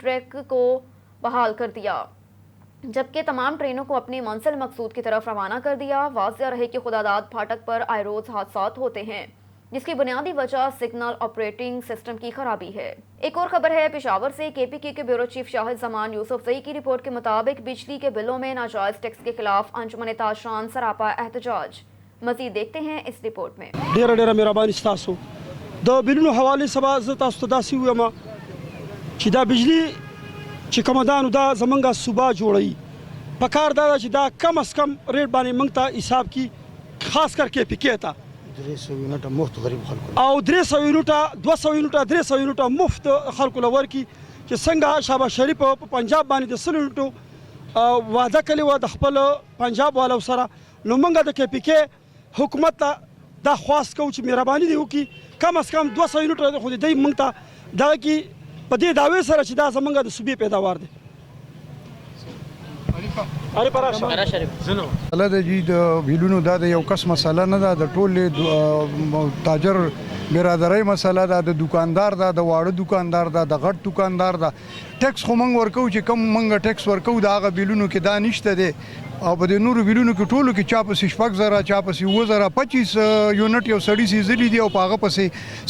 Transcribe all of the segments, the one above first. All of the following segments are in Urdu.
ٹریک کو بحال کر دیا، جبکہ تمام ٹرینوں کو اپنی منزل مقصود کی طرف روانہ کر دیا۔ واضح رہے کہ خداداد پھاٹک پر آئے روز حادثات ہوتے ہیں، جس کی بنیادی وجہ سگنل آپریٹنگ سسٹم کی خرابی ہے۔ ایک اور خبر ہے پشاور سے۔ KPK کے بیورو چیف شاہد زمان یوسف زئی کی رپورٹ کے مطابق بجلی کے بلوں میں ناجائز ٹیکس کے خلاف انجمن تاشران سراپا احتجاج۔ مزید دیکھتے ہیں اس رپورٹ میں۔ ډیره مهرباني ستاسو د بلونو حواله سبا زه تاسو ته داسې وایم چې دا بجلی چې کومه ده نو دا زمونږ صوبه جوړوي، پکار دا ده چې دا کم از کم ریټ باندې موږ ته حساب کی، خاص کر KPK ته 300 یونټه مفت غریب خلکو او 300 یونټه 200 یونټه 300 یونټه مفت خلکو له ورکي، چې څنګه شهباز شریف په پنجاب باندې د 100 یونټو وعده کړې وه د خپل پنجاب والو سره، نو موږ د KPK حکومت ته دا خواست کوو چې مهرباني دې وکړي، کم از کم 200 یونټه خو دې موږ ته دغه کړي په دې دعوې سره چې دا زموږ د صوبې پیداوار دی۔ مسله ده جی د بیلونو دا د یو کس مسله نه ده، د ټول تاجر برادرۍ مسله ده، د دکاندار ده، د واړه دکاندار ده، د غټ دکاندار ده۔ ټیکس خو موږ ورکوو چې کم موږ ټیکس ورکوو د هغه بیلونو کې دا نشته دی، او په دې نورو بیلونو کې ټولو کې چا پسې 6,000 چا پسې 7,000 25 یونټ یو سړي سیزلي دي او په هغه پسې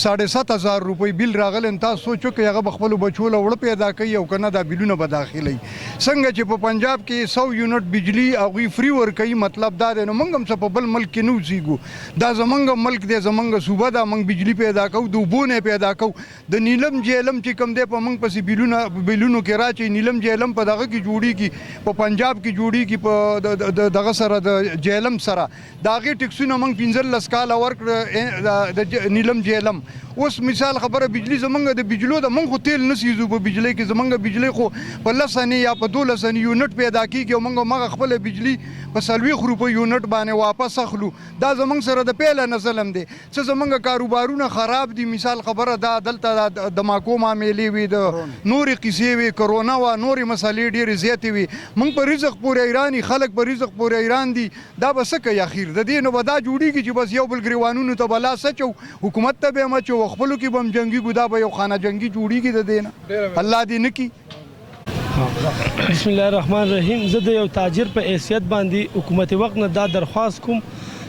7,500 روپۍ بیل راغلی، تاسو سوچو که هغه به خپلو بچو له وړه پیدا کوي او که نه دا بیلونه به داخلوي، څنګه چې په پنجاب کې 100 یونټ بجلی هغوی فری ورکوي، مطلب دا دی نو موږ هم څه په بل ملک کې نه اوسېږو، دا زموږ ملک دی، زموږ صوبه ده، موږ بجلی پیدا کوو، د اوبو نه پیدا کوو، د نیلم جهلم چې کوم دی په موږ پسې بیلونو کې راچوي، نیلم جهلم په دغه کې جوړېږي، په پنجاب کې جوړېږي، په دغه سره د جهلم سره د هغې ټکسونه موږ 15 کاله ورکړه د نیلم جهلم۔ اوس مثال خبره بجلی زمونږ د بجلو د موږ خو تیل نه سیزو په بجلی کې، زمونږ بجلی خو په 10 انې یا په 12 انې یونټ پیدا کېږي او موږ همغه خپله بجلی په 40 روپۍ یونټ باندې واپس اخلو، دا زمونږ سره د پیله نه ظلم دی۔ څه زمونږ کاروبارونه خراب دي، مثال خبره دا دلته د دماکو معاملې وي، د نورې قصې وي، کرونا وه، نورې مسالې ډېرې زیاتې وي، موږ په رزق پورې حیران یو، خلک په رزق پورې حیران دي، دا به څه کوي اخیر د دې نو به دا جوړېږي چې بس یو بل ګریوانونو ته به لاس اچو، حکومت ته به یې هم اچو، خپلو کې به هم جنګېږو، دا به یو خانه جنګي جوړېږي د دې نه، الله دې نه کړي۔ بسم الله الرحمن الرحیم۔ زه د یو تاجر په حیثیت باندې حکومت وقت نه دا درخواست کوم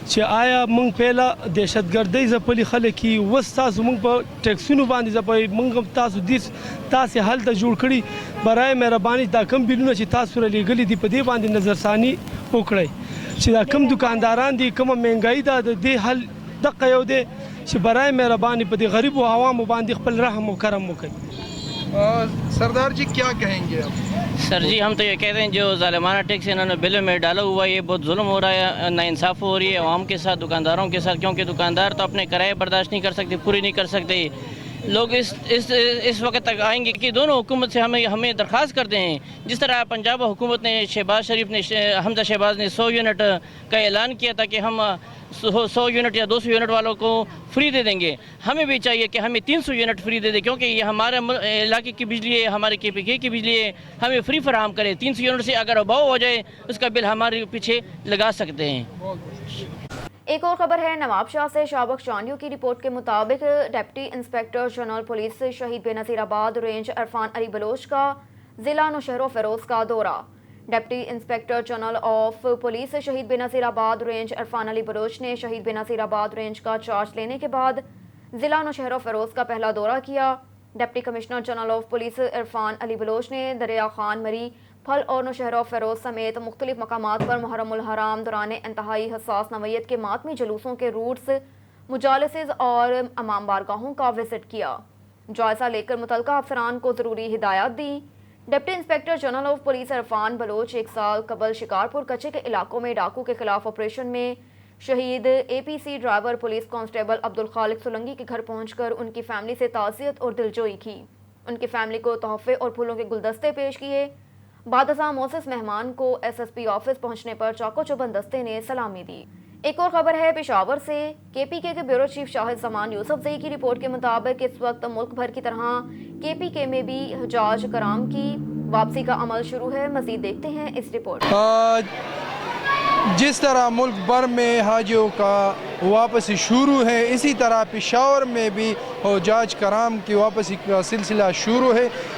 چې آیا موږ پهله دهشتګردۍ ځپلي خلک یي، اوس تاسو موږ په ټیکسونو باندې ځپوئ، موږ هم تاسې هلته جوړ کړي، برای مهرباني دا کم بیلونه چې تاسو رالیږلي دي په دې باندې نظرثاني وکړئ چې دا کم دکانداران دي، کومه مهنګایي ده، د دې حل دقه یو دی چې برای مهرباني په دې غریبو عوامو باندې خپل رحم و کرم وکړي۔ سردار جی کیا کہیں گے آپ؟ سر جی ہم تو یہ کہتے ہیں جو ظالمانہ ٹیکس انہوں نے بل میں ڈالا ہوا ہے یہ بہت ظلم ہو رہا ہے، ناانصاف ہو رہی ہے عوام کے ساتھ، دکانداروں کے ساتھ، کیونکہ دکاندار تو اپنے کرائے برداشت نہیں کر سکتے، پوری نہیں کر سکتے۔ لوگ اس وقت تک آئیں گے کہ دونوں حکومت سے ہمیں درخواست کرتے ہیں، جس طرح پنجاب حکومت نے شہباز شریف نے حمزہ شہباز نے 100 یونٹ کا اعلان کیا تھا کہ ہم 100 یونٹ یا 200 یونٹ والوں کو فری دے دیں گے، ہمیں بھی چاہیے کہ ہمیں 300 یونٹ فری دے دیں، کیونکہ یہ ہمارے علاقے کی بجلی ہے، ہمارے KPK کی بجلی ہے، ہمیں فری فراہم کرے۔ 300 یونٹ سے اگر اباؤ ہو جائے اس کا بل ہمارے پیچھے لگا سکتے ہیں۔ ایک اور خبر ہے نواب شاہ سے۔ شابخ چانڈیو کی رپورٹ کے مطابق ڈپٹی انسپیکٹر جنرل پولیس شہید بے نظیر آباد رینج عرفان علی بلوچ کا ضلع نوشہر و فیروز کا دورہ۔ Deputy inspector general of police شہید بے نظیر آباد رینج عرفان علی بلوچ نے شہید بے نظیر آباد رینج کا چارج لینے کے بعد ضلع نوشہر و فیروز کا پہلا دورہ کیا۔ Deputy commissioner general of police Irfan Ali Baloch نے دریا خان مری، پھل اور نوشہر و فیروز سمیت مختلف مقامات پر محرم الحرام دوران انتہائی حساس نوعیت کے ماتمی جلوسوں کے روٹس، مجالسز اور امام بارگاہوں کا وزٹ کیا، جائزہ لے کر متعلقہ افسران کو ضروری ہدایات دی۔ Deputy inspector general of police Irfan Baloch 1 سال قبل شکارپور کچے کے علاقوں میں ڈاکو کے خلاف آپریشن میں شہید APC driver police constable Abdul Khaliq Solangi کے گھر پہنچ کر ان کی فیملی سے تعزیت اور دلجوئی کی، ان کی فیملی کو تحفے اور پھولوں کے گلدستے پیش کیے۔ بعد ازاں موسس مہمان کو SSP آفس پہنچنے پر چاقو چوبند دستے نے سلامی دی۔ ایک اور خبر ہے پشاور سے۔ KPK کے بیورو چیف شاہد زمان یوسف زئی کی رپورٹ کے مطابق اس وقت ملک بھر کی طرح KPK میں بھی حجاج کرام کی واپسی کا عمل شروع ہے۔ مزید دیکھتے ہیں اس رپورٹ۔ جس طرح ملک بھر میں حاجیوں کا واپسی شروع ہے، اسی طرح پشاور میں بھی حجاج کرام کی واپسی کا سلسلہ شروع ہے۔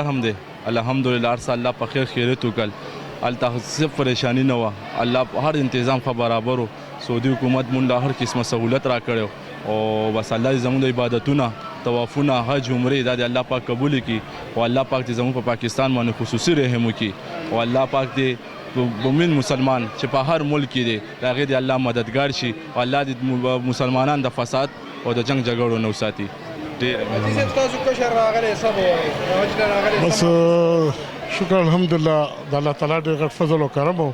رحم دی الحمدلله هر څه الله په خیر خیریت وکړ الته څه پریشانی نه وه الله هر تنظیم خو برابر سعودي حکومت مونږ له هر قسمه سہولت را کړو او بس الله دې زموږ د عبادتونه طوافونه حج عمره دا دې الله پاک قبول کړي او الله پاک دې زموږ په پاکستان باندې خصوصي رحم وکړي او الله پاک دې مومن مسلمان چې په هر ملک کې دی هغه دې الله مددگار شي او الله دې مسلمانان د فساد او د جنگ جګړو نه وساتي. بس شکر الحمدلله د الله تعالی ډېر غټ فضل او کرم و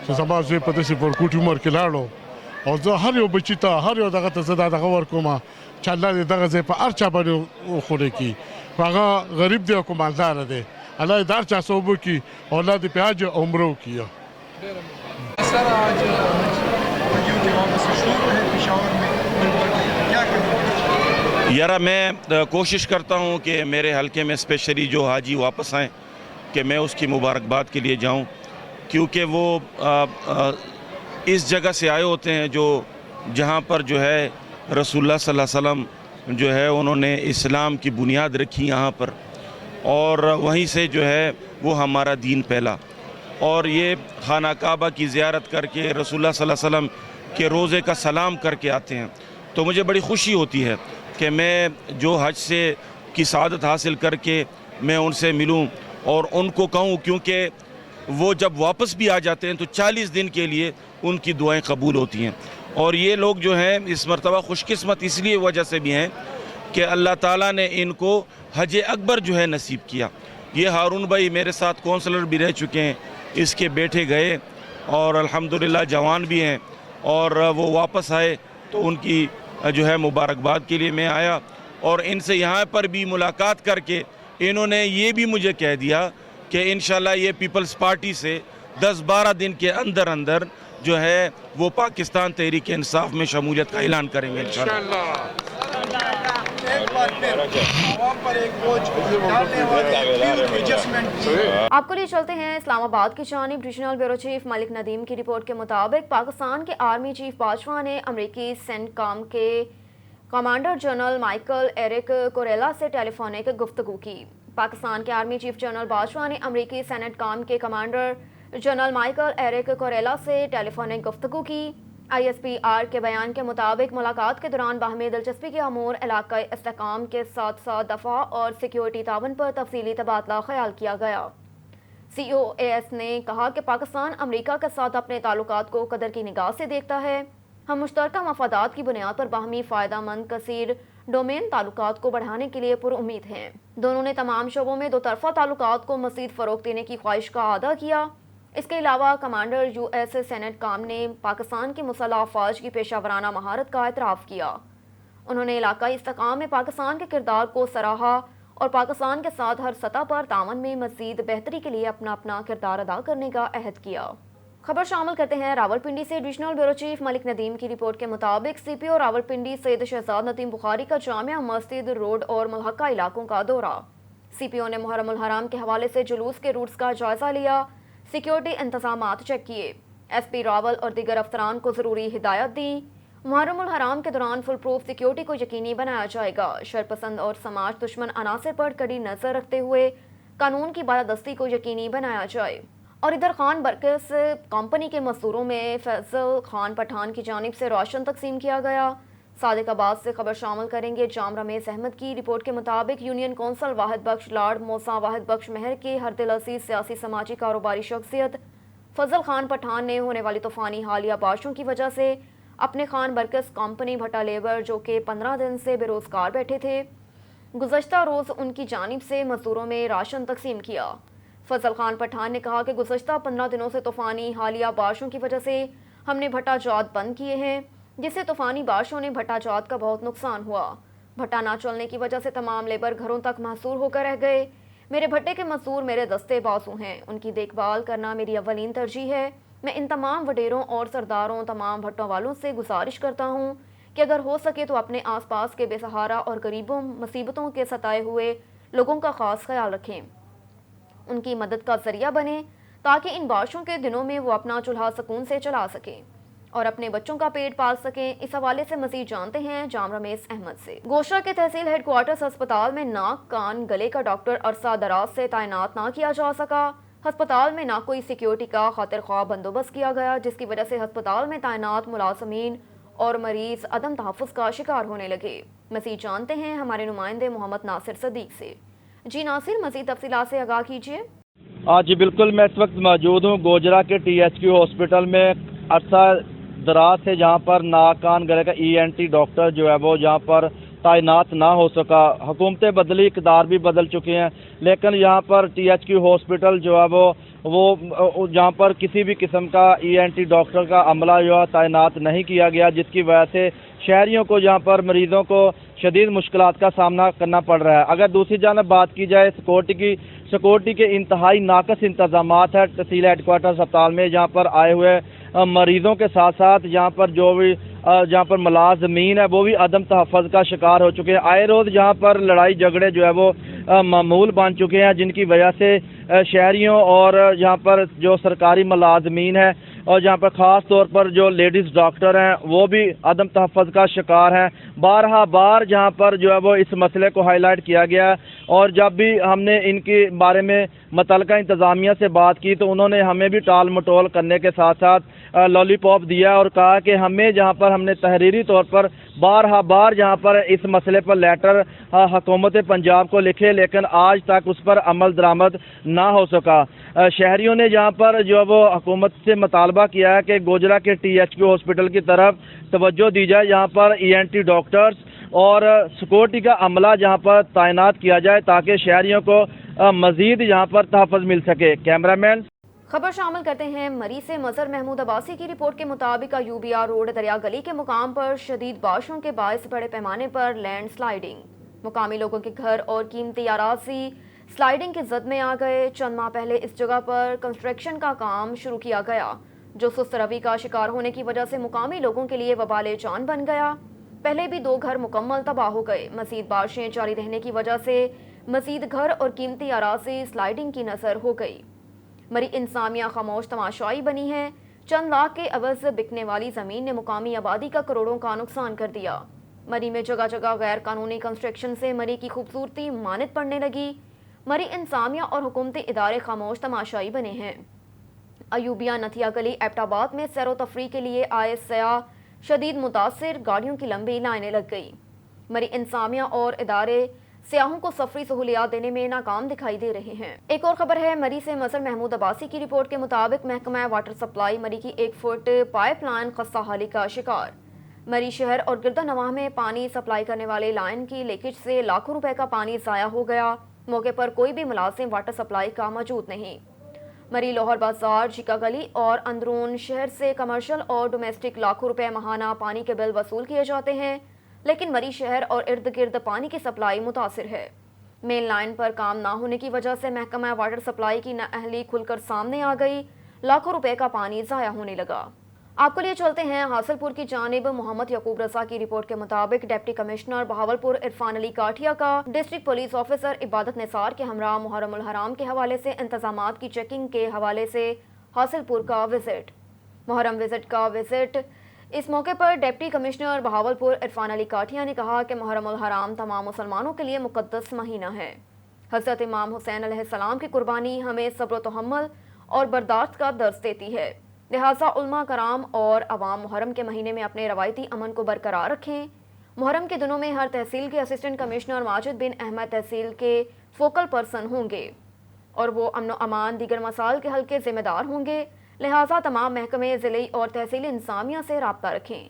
چې زما زوی په داسې پرکوټي عمر کې لاړو او زه هر یو بچي ته هر یو دغه ته زه دغه ورکوم چې الله دې دغه ځای په هر چا باندې وښوری کړي. هغه غریب دی او که مالدار دی الله دې د هر چا صوب وکړي او الله دې په حج او عمره وکړي. یارا میں کوشش کرتا ہوں کہ میرے حلقے میں اسپیشلی جو حاجی واپس آئیں کہ میں اس کی مبارکباد کے لیے جاؤں کیونکہ وہ اس جگہ سے آئے ہوتے ہیں جو جہاں پر جو ہے رسول اللہ صلی اللہ علیہ وسلم جو ہے انہوں نے اسلام کی بنیاد رکھی یہاں پر اور وہیں سے جو ہے وہ ہمارا دین پھیلا اور یہ خانہ کعبہ کی زیارت کر کے رسول اللہ صلی اللہ علیہ وسلم کے روزے کا سلام کر کے آتے ہیں. تو مجھے بڑی خوشی ہوتی ہے کہ میں جو حج سے کی سعادت حاصل کر کے میں ان سے ملوں اور ان کو کہوں کیونکہ وہ جب واپس بھی آ جاتے ہیں تو 40 دن کے لیے ان کی دعائیں قبول ہوتی ہیں اور یہ لوگ جو ہیں اس مرتبہ خوش قسمت اس لیے وجہ سے بھی ہیں کہ اللہ تعالیٰ نے ان کو حج اکبر جو ہے نصیب کیا. یہ ہارون بھائی میرے ساتھ کونسلر بھی رہ چکے ہیں, اس کے بیٹے گئے اور الحمدللہ جوان بھی ہیں اور وہ واپس آئے تو ان کی جو ہے مبارکباد کے لیے میں آیا اور ان سے یہاں پر بھی ملاقات کر کے انہوں نے یہ بھی مجھے کہہ دیا کہ انشاءاللہ یہ پیپلز پارٹی سے 10-12 دن کے اندر اندر جو ہے وہ پاکستان تحریک انصاف میں شمولیت کا اعلان کریں گے انشاءاللہ. آپ کو لیے چلتے ہیں اسلام آباد کی جانب. ریجنل بیورو چیف ملک ندیم کی رپورٹ کے مطابق پاکستان کے آرمی چیف باجوہ نے امریکی سینٹ کام کے commander general Michael Eric Kurilla سے ٹیلی فونک گفتگو کی. پاکستان کے آرمی چیف جنرل باجوہ نے امریکی سینٹ کام کے commander general Michael Eric Kurilla سے ٹیلی فونک گفتگو کی. ISPR کے بیان کے مطابق ملاقات کے دوران باہمی دلچسپی کے امور, علاقائی استحکام کے ساتھ ساتھ دفاع اور سیکیورٹی تعاون پر تفصیلی تبادلہ خیال کیا گیا. COAS نے کہا کہ پاکستان امریکہ کے ساتھ اپنے تعلقات کو قدر کی نگاہ سے دیکھتا ہے. ہم مشترکہ مفادات کی بنیاد پر باہمی فائدہ مند کثیر ڈومین تعلقات کو بڑھانے کے لیے پر امید ہیں. دونوں نے تمام شعبوں میں دو طرفہ تعلقات کو مزید فروغ دینے کی خواہش کا اعادہ کیا. اس کے علاوہ کمانڈر US سینٹ کام نے پاکستان کی مسلح افواج کی پیشہ ورانہ مہارت کا اعتراف کیا. انہوں نے علاقائی استحکام میں پاکستان کے کردار کو سراہا اور پاکستان کے ساتھ ہر سطح پر تعاون میں مزید بہتری کے لیے اپنا کردار ادا کرنے کا عہد کیا. خبر شامل کرتے ہیں راولپنڈی سے. ریجنل بیورو چیف ملک ندیم کی رپورٹ کے مطابق CPO راولپنڈی سید شہزاد ندیم بخاری کا جامعہ مسجد روڈ اور ملحقہ علاقوں کا دورہ. CPO نے محرم الحرام کے حوالے سے جلوس کے روٹس کا جائزہ لیا, سیکیورٹی انتظامات چیک کیے. SP راول اور دیگر افسران کو ضروری ہدایت دی. محرم الحرام کے دوران فل پروف سیکیورٹی کو یقینی بنایا جائے گا. شرپسند اور سماج دشمن عناصر پر کڑی نظر رکھتے ہوئے قانون کی بالادستی کو یقینی بنایا جائے. اور ادھر خان برکس کمپنی کے مزدوروں میں فیصل خان پٹھان کی جانب سے راشن تقسیم کیا گیا. صادق آباد سے خبر شامل کریں گے. جام رمیز احمد کی رپورٹ کے مطابق یونین کونسل واحد بخش لارڈ موسا واحد بخش مہر کے ہر دل عزیز سیاسی سماجی کاروباری شخصیت فضل خان پٹھان نے ہونے والی طوفانی حالیہ بارشوں کی وجہ سے اپنے خان برکس کمپنی بھٹا لیبر جو کہ 15 دن سے بے روزگار بیٹھے تھے, گزشتہ روز ان کی جانب سے مزدوروں میں راشن تقسیم کیا. فضل خان پٹھان نے کہا کہ گزشتہ 15 دنوں سے طوفانی حالیہ بارشوں کی وجہ سے ہم نے بھٹا جات بند کیے ہیں, جس سے طوفانی بارشوں نے بھٹا جات کا بہت نقصان ہوا. بھٹا نہ چلنے کی وجہ سے تمام لیبر گھروں تک محصور ہو کر رہ گئے. میرے بھٹے کے مزدور میرے دستے بازو ہیں, ان کی دیکھ بھال کرنا میری اولین ترجیح ہے. میں ان تمام وڈیروں اور سرداروں تمام بھٹوں والوں سے گزارش کرتا ہوں کہ اگر ہو سکے تو اپنے آس پاس کے بے سہارا اور غریبوں مصیبتوں کے ستائے ہوئے لوگوں کا خاص خیال رکھیں، ان کی مدد کا ذریعہ بنیں تاکہ ان بارشوں کے دنوں میں وہ اپنا چولہا سکون سے چلا سکیں اور اپنے بچوں کا پیٹ پال سکیں۔ اس حوالے سے مزید جانتے ہیں جام رمیز احمد سے۔ گوشرا کے تحصیل ہیڈ کوارٹرز ہسپتال میں ناک کان گلے کا ڈاکٹر عرصہ دراز سے تعینات نہ کیا جا سکا۔ ہسپتال میں نہ کوئی سیکیورٹی کا خاطر خواہ بندوبست کیا گیا، جس کی وجہ سے ہسپتال میں تعینات ملازمین اور مریض عدم تحفظ کا شکار ہونے لگے۔ مزید جانتے ہیں ہمارے نمائندے محمد ناصر صدیق سے۔ جی ناصر، مزید تفصیلات سے آگاہ کیجیے۔ جی بالکل، میں اس وقت موجود ہوں گوجرا کے THQ ہاسپٹل میں عرصہ دراز سے، جہاں پر ناک کان گلے کا ENT ڈاکٹر جو ہے وہ جہاں پر تعینات نہ ہو سکا۔ حکومتیں بدلی، اقدار بھی بدل چکے ہیں، لیکن یہاں پر THQ ہاسپٹل جو ہے وہ جہاں پر کسی بھی قسم کا ENT ڈاکٹر کا عملہ جو ہے تعینات نہیں کیا گیا، جس کی وجہ سے شہریوں کو جہاں پر مریضوں کو شدید مشکلات کا سامنا کرنا پڑ رہا ہے۔ اگر دوسری جانب بات کی جائے سیکورٹی کے انتہائی ناقص انتظامات ہے تحصیل ہیڈ کوارٹر ہسپتال میں، جہاں پر آئے ہوئے مریضوں کے ساتھ ساتھ جہاں پر ملازمین ہے وہ بھی عدم تحفظ کا شکار ہو چکے ہیں۔ آئے روز جہاں پر لڑائی جھگڑے جو ہے وہ معمول بن چکے ہیں، جن کی وجہ سے شہریوں اور جہاں پر جو سرکاری ملازمین ہیں اور جہاں پر خاص طور پر جو لیڈیز ڈاکٹر ہیں وہ بھی عدم تحفظ کا شکار ہیں۔ بار جہاں پر جو ہے وہ اس مسئلے کو ہائی لائٹ کیا گیا، اور جب بھی ہم نے ان کے بارے میں متعلقہ انتظامیہ سے بات کی تو انہوں نے ہمیں بھی ٹال مٹول کرنے کے ساتھ ساتھ لالی پاپ دیا اور کہا کہ ہمیں جہاں پر ہم نے تحریری طور پر بار جہاں پر اس مسئلے پر لیٹر حکومت پنجاب کو لکھے، لیکن آج تک اس پر عمل درآمد نہ ہو سکا۔ شہریوں نے جہاں پر جو وہ حکومت سے مطالبہ کیا ہے کہ گوجرا کے THQ ہاسپٹل کی طرف توجہ دی جائے، جہاں پر ENT ڈاکٹرز اور سیکورٹی کا عملہ جہاں پر تعینات کیا جائے تاکہ شہریوں کو مزید یہاں پر تحفظ مل سکے۔ کیمرہ مین خبر شامل کرتے ہیں مری سے۔ مظہر محمود عباسی کی رپورٹ کے مطابق UBR روڈ دریا گلی کے مقام پر شدید بارشوں کے باعث بڑے پیمانے پر لینڈ سلائیڈنگ، مقامی لوگوں کے گھر اور قیمتی اراضی سلائیڈنگ کی زد میں آ گئے۔ چند ماہ پہلے اس جگہ پر کنسٹرکشن کا کام شروع کیا گیا، جو سست روی کا شکار ہونے کی وجہ سے مقامی لوگوں کے لیے وبال جان بن گیا۔ پہلے بھی 2 گھر مکمل تباہ ہو گئے۔ مزید بارشیں جاری رہنے کی وجہ سے مزید گھر اور قیمتی اراضی سلائیڈنگ کی نذر ہو گئی۔ مری انتظامیہ خاموش تماشائی بنی ہے۔ چند لاکھ کے عوض بکنے والی زمین نے مقامی آبادی کا کروڑوں کا نقصان کر دیا۔ مری میں جگہ جگہ غیر قانونی کنسٹرکشن سے مری کی خوبصورتی مانت پڑنے لگی۔ مری انتظامیہ اور حکومتی ادارے خاموش تماشائی بنے ہیں۔ ایوبیہ نتھیا گلی ایبٹ آباد میں سیر و تفریح کے لیے آئے سیاح شدید متاثر، گاڑیوں کی لمبی لائنیں لگ گئی۔ مری انتظامیہ اور ادارے سیاحوں کو سفری سہولیات دینے میں ناکام دکھائی دے رہے ہیں۔ ایک اور خبر ہے مری سے۔ مظہر محمود عباسی کی رپورٹ کے مطابق محکمہ واٹر سپلائی مری کی 1 فٹ پائپ لائن خستہ حالی کا شکار۔ مری شہر اور گردہ نواح میں پانی سپلائی کرنے والے لائن کی لیکیج سے لاکھوں روپے کا پانی ضائع ہو گیا۔ موقع پر کوئی بھی ملازم واٹر سپلائی کا موجود نہیں۔ مری لوہر بازار، جھیکا گلی اور اندرون شہر سے کمرشل اور ڈومیسٹک لاکھوں روپے ماہانہ پانی کے بل وصول کیے جاتے ہیں، لیکن مری شہر اور ارد گرد پانی کی سپلائی متاثر ہے۔ مین لائن پر کام نہ ہونے کی وجہ سے محکمہ واٹر سپلائی کی نااہلی کھل کر سامنے آ گئی، لاکھوں روپے کا پانی ضائع ہونے لگا۔ آپ کو لیے چلتے ہیں حاصل پور کی جانب۔ محمد یعقوب رضا کی رپورٹ کے مطابق ڈپٹی کمشنر بہاولپور عرفان علی کاٹھیا کا ڈسٹرکٹ پولیس آفیسر عبادت نثار کے ہمراہ محرم الحرام کے حوالے سے انتظامات کی چیکنگ کے حوالے سے حاصل پور کا وزٹ۔ محرم وزٹ کا وزٹ اس موقع پر ڈپٹی کمشنر بہاولپور عرفان علی کاٹھیا نے کہا کہ محرم الحرام تمام مسلمانوں کے لیے مقدس مہینہ ہے۔ حضرت امام حسین علیہ السلام کی قربانی ہمیں صبر و تحمل اور برداشت کا درس دیتی ہے، لہٰذا علماء کرام اور عوام محرم کے مہینے میں اپنے روایتی امن کو برقرار رکھیں۔ محرم کے دنوں میں ہر تحصیل کے اسسٹنٹ کمشنر ماجد بن احمد تحصیل کے فوکل پرسن ہوں گے اور وہ امن و امان دیگر مسائل کے حل کے ذمہ دار ہوں گے، لہٰذا تمام محکمے ضلعی اور تحصیلی انتظامیہ سے رابطہ رکھیں۔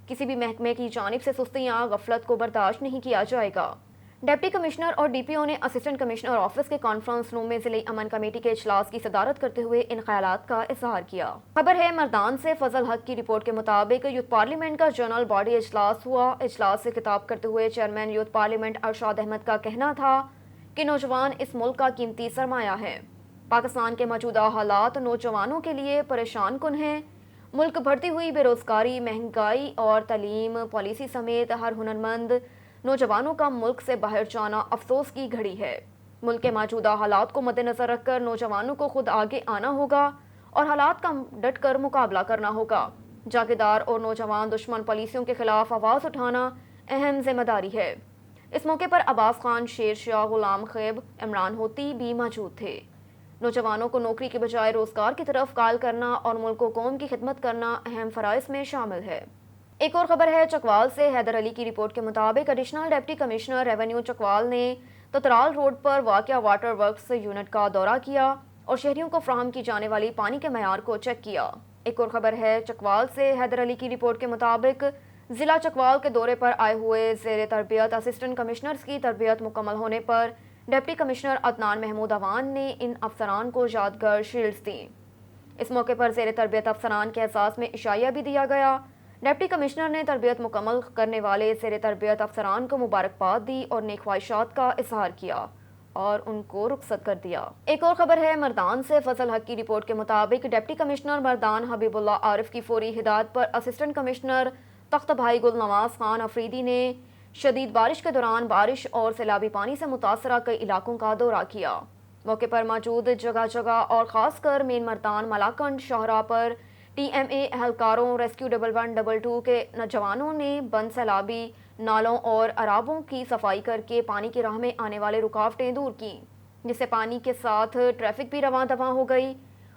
کسی بھی محکمے کی جانب سے سستی یا غفلت کو برداشت نہیں کیا جائے گا۔ ڈپٹی کمشنر اور DPO نے اسسٹنٹ کمشنر آفس کے کانفرنس روم میں ضلعی امن کمیٹی کے اجلاس کی صدارت کرتے ہوئے ان خیالات کا اظہار کیا۔ خبر ہے مردان سے۔ فضل حق کی رپورٹ کے مطابق یوتھ پارلیمنٹ کا جنرل باڈی اجلاس ہوا۔ اجلاس سے خطاب کرتے ہوئے چیئرمین یوتھ پارلیمنٹ ارشاد احمد کا کہنا تھا کہ نوجوان اس ملک کا قیمتی سرمایہ ہے۔ پاکستان کے موجودہ حالات نوجوانوں کے لیے پریشان کن ہیں۔ ملک بڑھتی ہوئی بے روزگاری، مہنگائی اور تعلیم پالیسی سمیت ہر ہنرمند نوجوانوں کا ملک سے باہر جانا افسوس کی گھڑی ہے۔ ملک کے موجودہ حالات کو مد نظر رکھ کر نوجوانوں کو خود آگے آنا ہوگا اور حالات کا ڈٹ کر مقابلہ کرنا ہوگا۔ جاگیردار اور نوجوان دشمن پالیسیوں کے خلاف آواز اٹھانا اہم ذمہ داری ہے۔ اس موقع پر عباس خان، شیر شاہ، غلام خیب، عمران ہوتی بھی موجود تھے۔ نوجوانوں کو نوکری کے بجائے روزگار کی طرف قائل کرنا اور ملک و قوم کی خدمت کرنا اہم فرائض میں شامل ہے۔ ایک اور خبر ہے چکوال سے۔ حیدر علی کی رپورٹ کے مطابق additional deputy commissioner revenue Chakwal نے تترال روڈ پر واقع واٹر ورکس یونٹ کا دورہ کیا اور شہریوں کو فراہم کی جانے والی پانی کے معیار کو چیک کیا۔ ایک اور خبر ہے چکوال سے۔ حیدر علی کی رپورٹ کے مطابق ضلع چکوال کے دورے پر آئے ہوئے زیر تربیت اسسٹنٹ کمشنرز کی تربیت مکمل ہونے پر ڈپٹی کمشنر عدنان محمود اوان نے ان افسران کو یادگار شیلڈز دیں۔ اس موقع پر زیر تربیت افسران کے اعزاز میں عشائیہ بھی دیا گیا۔ ڈپٹی کمشنر نے تربیت مکمل کرنے والے زیر تربیت افسران کو مبارکباد دی اور نیک خواہشات کا اظہار کیا اور ان کو رخصت کر دیا۔ ایک اور خبر ہے مردان سے۔ فضل حق کی رپورٹ کے مطابق ڈپٹی کمشنر مردان حبیب اللہ عارف کی فوری ہدایت پر اسسٹنٹ کمشنر تخت بھائی گل نواز خان افریدی نے شدید بارش کے دوران بارش اور سیلابی پانی سے متاثرہ کئی علاقوں کا دورہ کیا۔ موقع پر موجود جگہ جگہ اور خاص کر مین مردان ملاکنڈ شاہراہ پر ٹی ایم اے اہلکاروں، ریسکیو 1112 کے جوانوں نے بند سیلابی نالوں اور عرابوں کی صفائی کر کے پانی کی راہ میں آنے والے رکاوٹیں دور کیں، جس سے پانی کے ساتھ ٹریفک بھی رواں دواں ہو گئی۔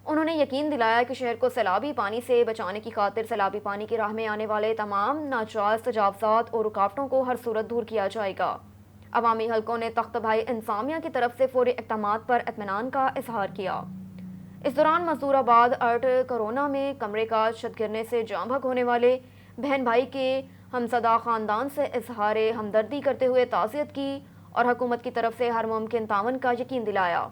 انہوں نے یقین دلایا کہ شہر کو سیلابی پانی سے بچانے کی خاطر سیلابی پانی کی راہ میں آنے والے تمام ناجائز تجاوزات اور رکاوٹوں کو ہر صورت دور کیا جائے گا۔ عوامی حلقوں نے تخت بھائی انتظامیہ کی طرف سے فوری اقدامات پر اطمینان کا اظہار کیا۔ اس دوران مزدور آباد ارٹ کرونا میں کمرے کا چھت گرنے سے جاں بحق ہونے والے بہن بھائی کے ہمزدہ خاندان سے اظہار ہمدردی کرتے ہوئے تعزیت کی اور حکومت کی طرف سے ہر ممکن تعاون کا یقین دلایا۔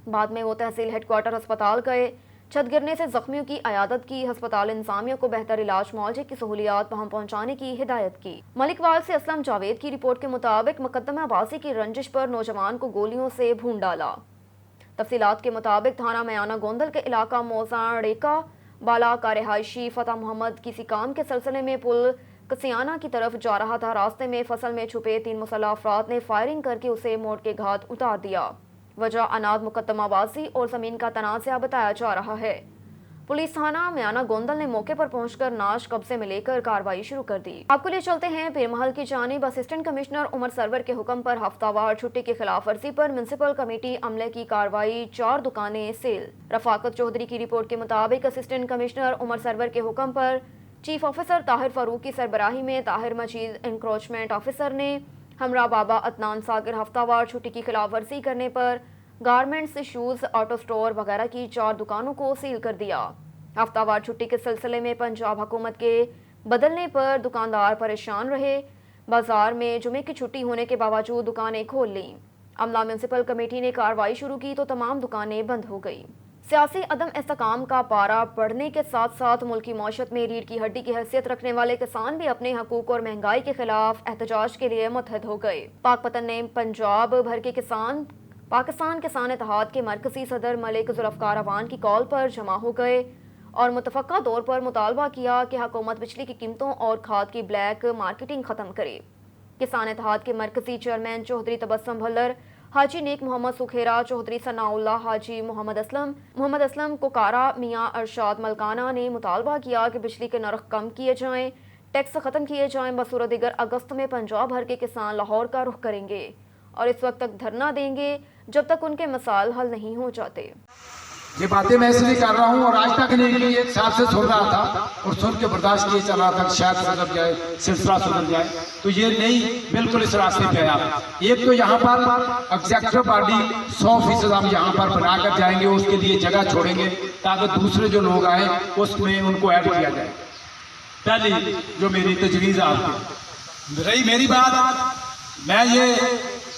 بعد میں وہ تحصیل ہیڈ کوارٹر ہسپتال گئے، چھت گرنے سے زخمیوں کی عیادت کی، ہسپتال انتظامیہ کو بہتر علاج معالجے کی سہولیات وہاں پہنچانے کی ہدایت کی۔ ملک وال سے اسلم جاوید کی رپورٹ کے مطابق مقدمہ عباسی کی رنجش پر نوجوان کو گولیوں سے بھون ڈالا۔ تفصیلات کے مطابق تھانہ میانہ گوندل کے علاقہ موزاں ریکا بالا کا رہائشی فتح محمد کسی کام کے سلسلے میں پل کسیانہ کی طرف جا رہا تھا۔ راستے میں فصل میں چھپے 3 مسلح افراد نے فائرنگ کر کے اسے موڑ کے گھات اتار دیا۔ وجہ اناد مقدمہ بازی اور زمین کا تنازع بتایا جا رہا ہے۔ پولیس تھانہ میانہ گوندل نے موقع پر پہنچ کر نعش قبضے میں لے کر کارروائی شروع کر دی۔ آپ کو لے چلتے ہیں پیر محل کی جانب۔ اسسٹنٹ کمشنر عمر سرور کے حکم پر ہفتہ وار چھٹی کی خلاف ورزی پر میونسپل کمیٹی عملے کی کارروائی، 4 دکانیں سیل۔ رفاقت چودھری کی رپورٹ کے مطابق اسسٹنٹ کمشنر عمر سرور کے حکم پر چیف آفیسر طاہر فاروق کی سربراہی میں طاہر مجید انکروچمنٹ آفیسر نے ہمراہ بابا عدنان ساگر ہفتہ وار چھٹی کی خلاف ورزی کرنے پر گارمنٹس، شوز، آٹو سٹور وغیرہ کی 4 دکانوں کو سیل کر دیا۔ ہفتہ وار چھٹی کے سلسلے میں پنجاب حکومت کے بدلنے پر دکاندار پریشان رہے۔ بازار میں جمعے کی چھٹی ہونے کے باوجود دکانیں کھول لیں۔ عملہ میونسپل کمیٹی نے کارروائی شروع کی تو تمام دکانیں بند ہو گئی۔ سیاسی عدم استحکام کا پارا بڑھنے کے ساتھ ساتھ ملکی معیشت میں ریڑھ کی ہڈی کی حیثیت رکھنے والے کسان بھی اپنے حقوق اور مہنگائی کے خلاف احتجاج کے لیے متحد ہو گئے۔ پاک پتن نے پنجاب بھر کے کسان پاکستان کسان اتحاد کے مرکزی صدر ملک ذوالفقار اوان کی کال پر جمع ہو گئے اور متفقہ طور پر مطالبہ کیا کہ حکومت بجلی کی قیمتوں اور کھاد کی بلیک مارکیٹنگ ختم کرے۔ کسان اتحاد کے مرکزی چیئرمین چودھری تبسم بھلر، حاجی نیک محمد سکھیرا، چودھری ثناء اللہ، حاجی محمد اسلم کوکارا، میاں ارشاد ملکانہ نے مطالبہ کیا کہ بجلی کے نرخ کم کیے جائیں، ٹیکس ختم کیے جائیں۔ بصورت دیگر اگست میں پنجاب بھر کے کسان لاہور کا رخ کریں گے اور اس وقت تک دھرنا دیں گے جب تک ان کے مسائل حل نہیں ہو جاتے۔ یہ باتیں میں اس لیے کر رہا ہوں اور آج تک نہیں ایک سال سے سن رہا تھا اور سن کے برداشت کیے چلا تھا، شاید سدھر جائے، سلسلہ سدھر جائے، تو یہ نہیں، بالکل اس راستے پہ آیا۔ ایک تو یہاں پر ایگزیکٹو باڈی 100% ہم یہاں پر بنا کر جائیں گے، اس کے لیے جگہ چھوڑیں گے تاکہ دوسرے جو لوگ آئیں اس میں ان کو ایڈ کیا جائے۔ پہلی جو میری تجویز آپ کی رہی میری بات، میں یہ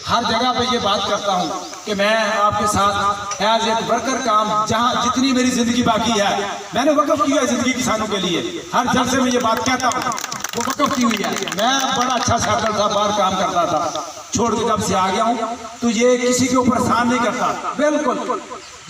ہر جگہ پہ یہ بات کرتا ہوں کہ میں آپ کے ساتھ ایز ایک ورکر کام، جہاں جتنی میری زندگی باقی ہے میں نے وقف کیا ہے زندگی کسانوں کے لیے، ہر جلسے میں یہ بات کہتا ہوں، وہ وقف کی ہوئی ہے۔ میں بڑا اچھا سیکٹر تھا، باہر کام کرتا تھا، چھوڑ کے جب سے آ گیا ہوں تو یہ کسی کے اوپر احسان نہیں کرتا، بالکل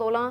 16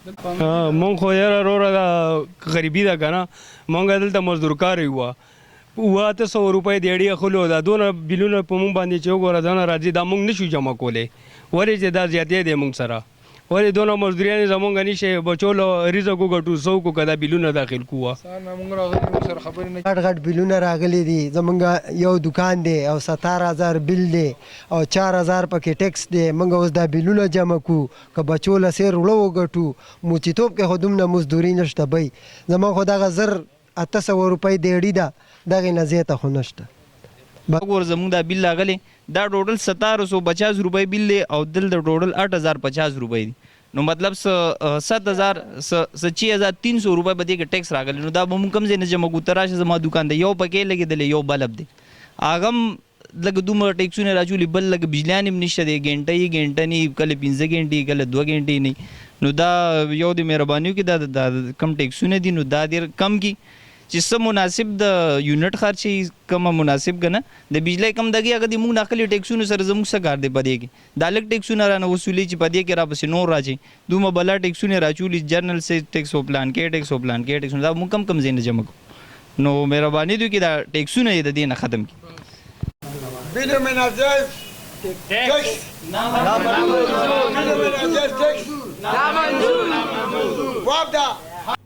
مونږ خو یاره وروره دا غریبي ده که نه مونږ دلته مزدور کار یو 800 روپۍ دیړې اخلو دا دونه بیلونه په مونږ باندې چې وګوره دونه راځي دا مونږ نشو جمع کولی ولې چې دا زیاتې دی مونږ سره ولې دونه مزدوریانې زمونږ نشي بچولو رزق وګټو څوک که دا بیلونه داخل کوه غټ غټ بیلونه راغلي دي زمونږ یو دکان دی او 17,000 بیل دی او 4,000 پکې ټیکس دی مونږ اوس دا بیلونه جمع کوو که بچوله سیر وړه وګټو موچیتوب کې خو دومره مزدوري نشته بی زمونږ خو دغه 800 روپۍ دیړي ده دغې نه زیاته خو نشته وګوره زموږ دا بیل راغلی دا ټوټل 1750 روپۍ بیل دی او دلته ټوټل 8,050 روپۍ دی نو مطلب 6,300 روپۍ به دې کې ټیکس راغلی نو دا به موږ کوم ځای نه جمع کوو ته راشه زما دوکان دی یو پکې لګېدلی یو بلب دی هغه هم لږ دومره ټیکسونه راچولي بل لږ بجلیان هم نشته دی ګنټه نه کله 15 غنټې کله 2 غنټې نه نو دا یو د مهربانیو کې دا کم ټیکسونه دي نو دا ډېر کم کی چې څه مناسب د یونټ خرچ کم مناسب کنه د بجلی کم دغه هغه د موږ ناخلي ټیکسونه سره زموږ څه کار دی پدې کې دا لږ ټیکسونه رانه وصولي چې پدې کې را پسې نور راځي دومره بلا ټیکسونه راچولي جرنل سے ټیکس او پلان کې ټیکس او پلان کې ټیکسونه دا موږ کم زینه جمع کو نو مهرباني دوی کې دا ټیکسونه د دې نه ختم کی بل منازل ټیکس نامنظور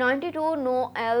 92-9L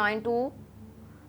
92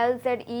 LZE